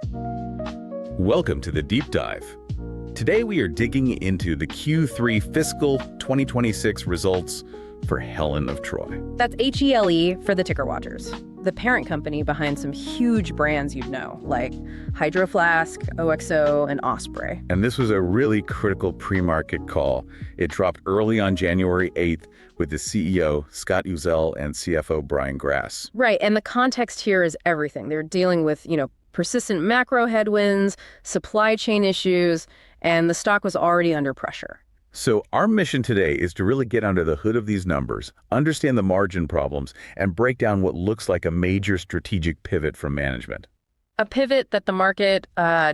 Welcome to the Deep Dive. Today we are digging into the Q3 fiscal 2026 results for Helen of Troy. That's HELE for the ticker watchers, the parent company behind some huge brands you'd know, like Hydroflask, OXO, and Osprey. And this was a really critical pre-market call. It dropped early on January 8th with the CEO, Scott Uzzell, and CFO, Brian Grass. Right, and the context here is everything. They're dealing with, persistent macro headwinds, supply chain issues, and the stock was already under pressure. So our mission today is to really get under the hood of these numbers, understand the margin problems, and break down what looks like a major strategic pivot from management. A pivot that the market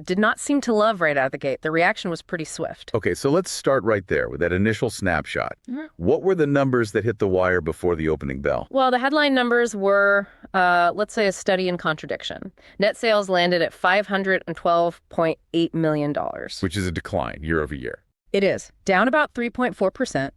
did not seem to love right out of the gate. The reaction was pretty swift. Okay, so let's start right there with that initial snapshot. What were the numbers that hit the wire before the opening bell? Well, the headline numbers were, let's say, a study in contradiction. Net sales landed at $512.8 million. Which is a decline year over year. It is, down about 3.4%.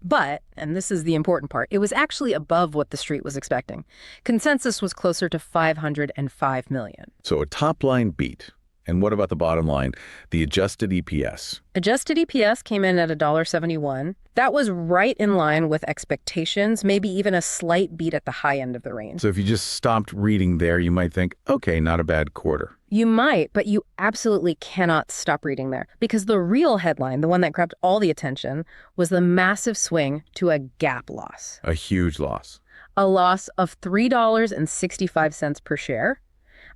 But, and this is the important part, it was actually above what the street was expecting. Consensus was closer to $505 million. So a top-line beat. And what about the bottom line, the adjusted EPS? Adjusted EPS came in at $1.71. That was right in line with expectations, maybe even a slight beat at the high end of the range. So if you just stopped reading there, you might think, okay, not a bad quarter. You might, but you absolutely cannot stop reading there. Because the real headline, the one that grabbed all the attention, was the massive swing to a GAAP loss. A huge loss. A loss of $3.65 per share.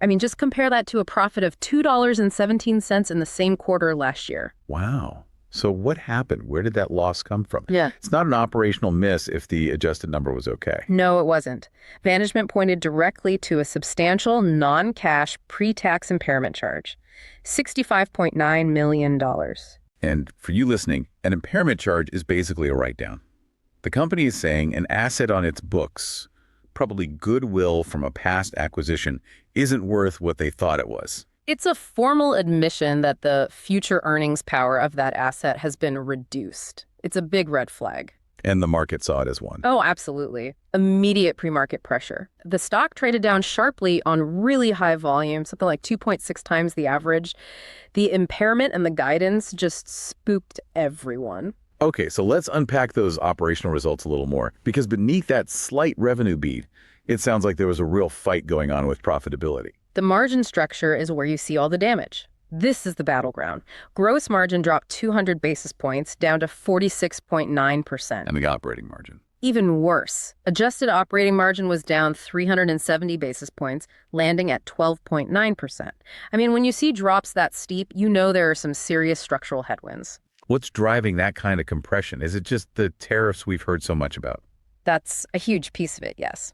I mean, just compare that to a profit of $2.17 in the same quarter last year. Wow. So what happened? Where did that loss come from? Yeah. It's not an operational miss if the adjusted number was okay. No, it wasn't. Management pointed directly to a substantial non-cash pre-tax impairment charge, $65.9 million. And for you listening, an impairment charge is basically a write-down. The company is saying an asset on its books, probably goodwill from a past acquisition, isn't worth what they thought it was. It's a formal admission that the future earnings power of that asset has been reduced. It's a big red flag. And the market saw it as one. Oh, absolutely. Immediate pre-market pressure. The stock traded down sharply on really high volume, something like 2.6 times the average. The impairment and the guidance just spooked everyone. Okay, so let's unpack those operational results a little more, because beneath that slight revenue beat, it sounds like there was a real fight going on with profitability. The margin structure is where you see all the damage. This is the battleground. Gross margin dropped 200 basis points down to 46.9%. And the operating margin. Even worse, adjusted operating margin was down 370 basis points, landing at 12.9%. I mean, when you see drops that steep, you know there are some serious structural headwinds. What's driving that kind of compression? Is it just the tariffs we've heard so much about? That's a huge piece of it, yes.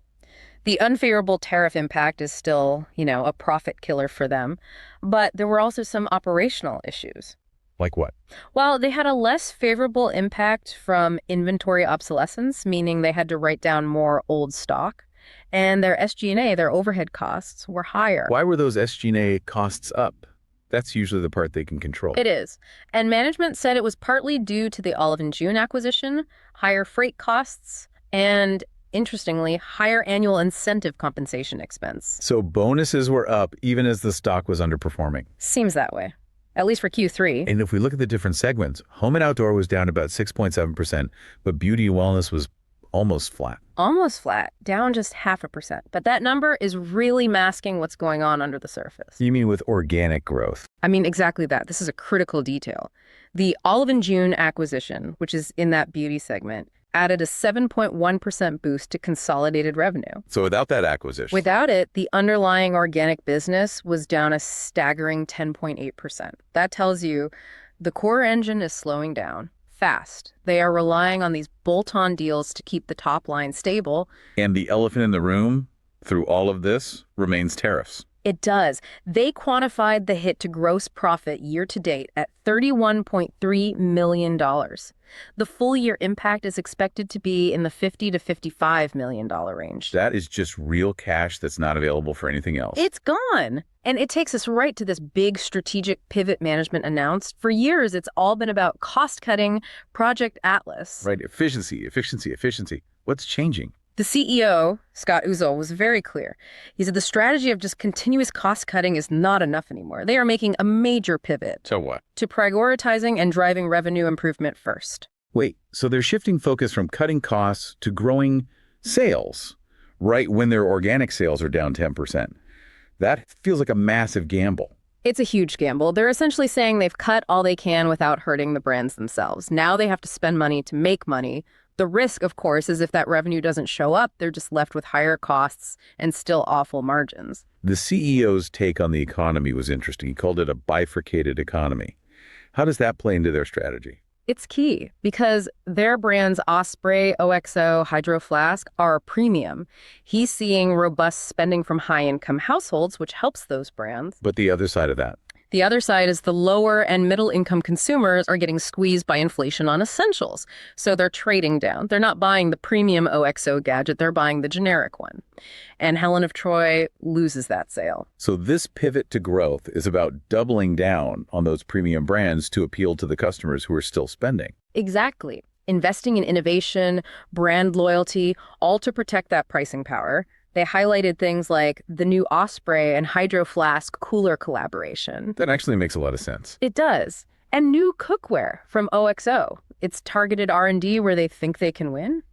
The unfavorable tariff impact is still, a profit killer for them. But there were also some operational issues. Like what? Well, they had a less favorable impact from inventory obsolescence, meaning they had to write down more old stock. And their SG&A, their overhead costs, were higher. Why were those SG&A costs up? That's usually the part they can control. It is. And management said it was partly due to the Olive & June acquisition, higher freight costs, and interestingly, higher annual incentive compensation expense. So bonuses were up even as the stock was underperforming. Seems that way, at least for Q3. And if we look at the different segments, home and outdoor was down about 6.7%, but beauty and wellness was almost flat. Almost flat, down just 0.5%. But that number is really masking what's going on under the surface. You mean with organic growth? I mean, exactly that. This is a critical detail. The Olive & June acquisition, which is in that beauty segment, added a 7.1% boost to consolidated revenue. So without that acquisition? Without it, the underlying organic business was down a staggering 10.8%. That tells you the core engine is slowing down fast. They are relying on these bolt-on deals to keep the top line stable. And the elephant in the room through all of this remains tariffs. It does. They quantified the hit to gross profit year to date at $31.3 million. The full year impact is expected to be in the $50 to $55 million range. That is just real cash that's not available for anything else. It's gone. And it takes us right to this big strategic pivot management announced. For years, it's all been about cost cutting, Project Atlas. Right. Efficiency. What's changing? The CEO, Scott Uzzell, was very clear. He said the strategy of just continuous cost cutting is not enough anymore. They are making a major pivot So what? to prioritizing and driving revenue improvement first. Wait, so they're shifting focus from cutting costs to growing sales, right when their organic sales are down 10%. That feels like a massive gamble. It's a huge gamble. They're essentially saying they've cut all they can without hurting the brands themselves. Now they have to spend money to make money. The risk, of course, is if that revenue doesn't show up, they're just left with higher costs and still awful margins. The CEO's take on the economy was interesting. He called it a bifurcated economy. How does that play into their strategy? It's key because their brands Osprey, OXO, Hydroflask are premium. He's seeing robust spending from high-income households, which helps those brands. But the other side of that, The other side is the lower and middle-income consumers are getting squeezed by inflation on essentials. So they're trading down. They're not buying the premium OXO gadget, they're buying the generic one. And Helen of Troy loses that sale. so this pivot to growth is about doubling down on those premium brands to appeal to the customers who are still spending. Exactly. Investing in innovation, brand loyalty, all to protect that pricing power. They highlighted things like the new Osprey and Hydroflask cooler collaboration. That actually makes a lot of sense. It does. And new cookware from OXO. It's targeted R&D where they think they can win.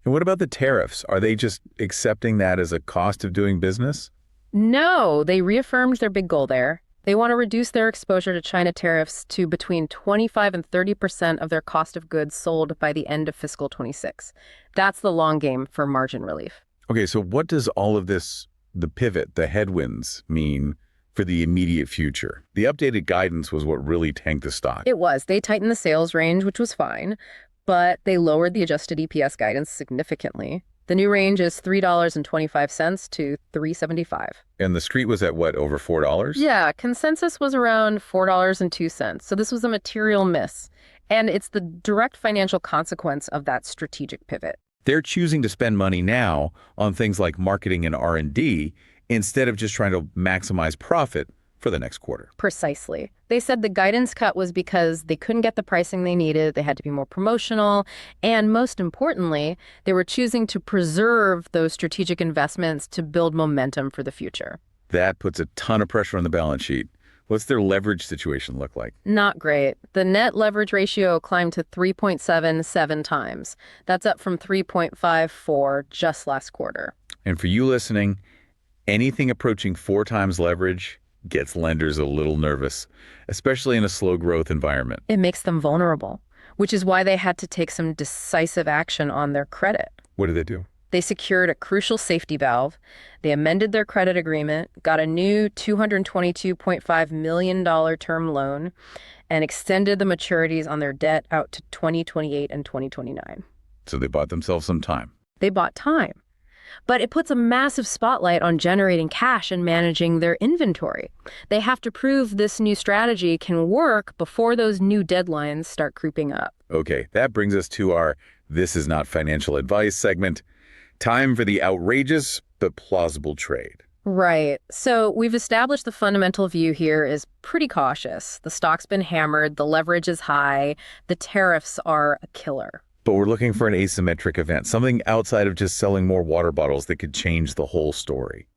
And what about the tariffs? Are they just accepting that as a cost of doing business? No, they reaffirmed their big goal there. They want to reduce their exposure to China tariffs to between 25 and 30% of their cost of goods sold by the end of fiscal 26. That's the long game for margin relief. Okay, so what does all of this, the pivot, the headwinds, mean for the immediate future? The updated guidance was what really tanked the stock. It was. They tightened the sales range, which was fine, but they lowered the adjusted EPS guidance significantly. The new range is $3.25 to $3.75. And the street was at what, over $4? Yeah, consensus was around $4.02. So this was a material miss. And it's the direct financial consequence of that strategic pivot. They're choosing to spend money now on things like marketing and R&D instead of just trying to maximize profit for the next quarter. Precisely. They said the guidance cut was because they couldn't get the pricing they needed, they had to be more promotional, and most importantly, they were choosing to preserve those strategic investments to build momentum for the future. That puts a ton of pressure on the balance sheet. What's their leverage situation look like? Not great. The net leverage ratio climbed to 3.77 times. That's up from 3.54 just last quarter. And for you listening, anything approaching 4 times leverage gets lenders a little nervous, especially in a slow growth environment. It makes them vulnerable, which is why they had to take some decisive action on their credit. What did they do? They secured a crucial safety valve. They amended their credit agreement, got a new $222.5 million term loan, and extended the maturities on their debt out to 2028 and 2029. So they bought themselves some time. They bought time. But it puts a massive spotlight on generating cash and managing their inventory. They have to prove this new strategy can work before those new deadlines start creeping up. Okay, that brings us to our This Is Not Financial Advice segment. Time for the outrageous but plausible trade. Right. So we've established the fundamental view here is pretty cautious. The stock's been hammered, the leverage is high, the tariffs are a killer. But we're looking for an asymmetric event, something outside of just selling more water bottles that could change the whole story.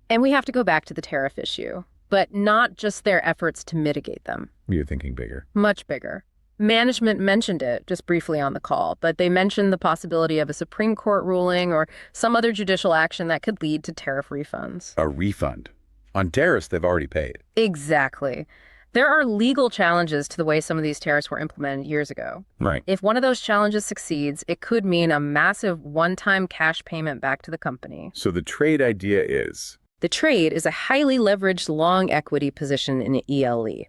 And we have to go back to the tariff issue, but not just their efforts to mitigate them. You're thinking bigger. Much bigger. Management mentioned it just briefly on the call, but they mentioned the possibility of a Supreme Court ruling or some other judicial action that could lead to tariff refunds. A refund. On tariffs they've already paid. Exactly. There are legal challenges to the way some of these tariffs were implemented years ago. Right. If one of those challenges succeeds, it could mean a massive one-time cash payment back to the company. So the trade idea is? The trade is a highly leveraged long equity position in ELE.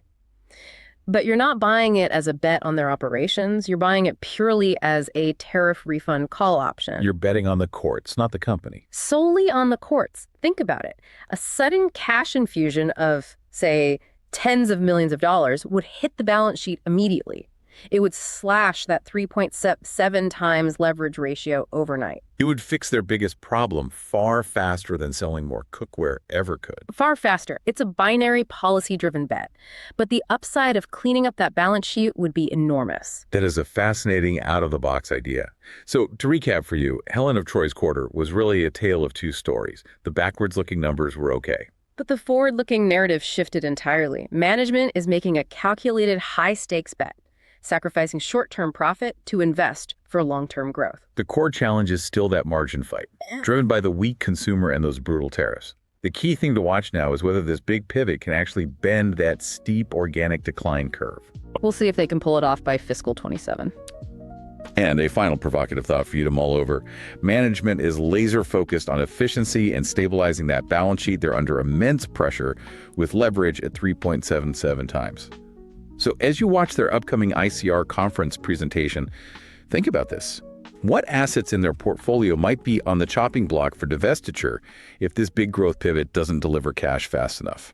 But you're not buying it as a bet on their operations. You're buying it purely as a tariff refund call option. You're betting on the courts, not the company. Solely on the courts. Think about it. A sudden cash infusion of, say, tens of millions of dollars would hit the balance sheet immediately. It would slash that 3.7 times leverage ratio overnight. It would fix their biggest problem far faster than selling more cookware ever could. Far faster. It's a binary policy-driven bet. But the upside of cleaning up that balance sheet would be enormous. That is a fascinating out-of-the-box idea. So to recap for you, Helen of Troy's quarter was really a tale of two stories. The backwards-looking numbers were okay. But the forward-looking narrative shifted entirely. Management is making a calculated high-stakes bet, sacrificing short-term profit to invest for long-term growth. The core challenge is still that margin fight, driven by the weak consumer and those brutal tariffs. The key thing to watch now is whether this big pivot can actually bend that steep organic decline curve. We'll see if they can pull it off by fiscal 27. And a final provocative thought for you to mull over. Management is laser-focused on efficiency and stabilizing that balance sheet. They're under immense pressure with leverage at 3.77 times. So as you watch their upcoming ICR conference presentation, think about this. What assets in their portfolio might be on the chopping block for divestiture if this big growth pivot doesn't deliver cash fast enough?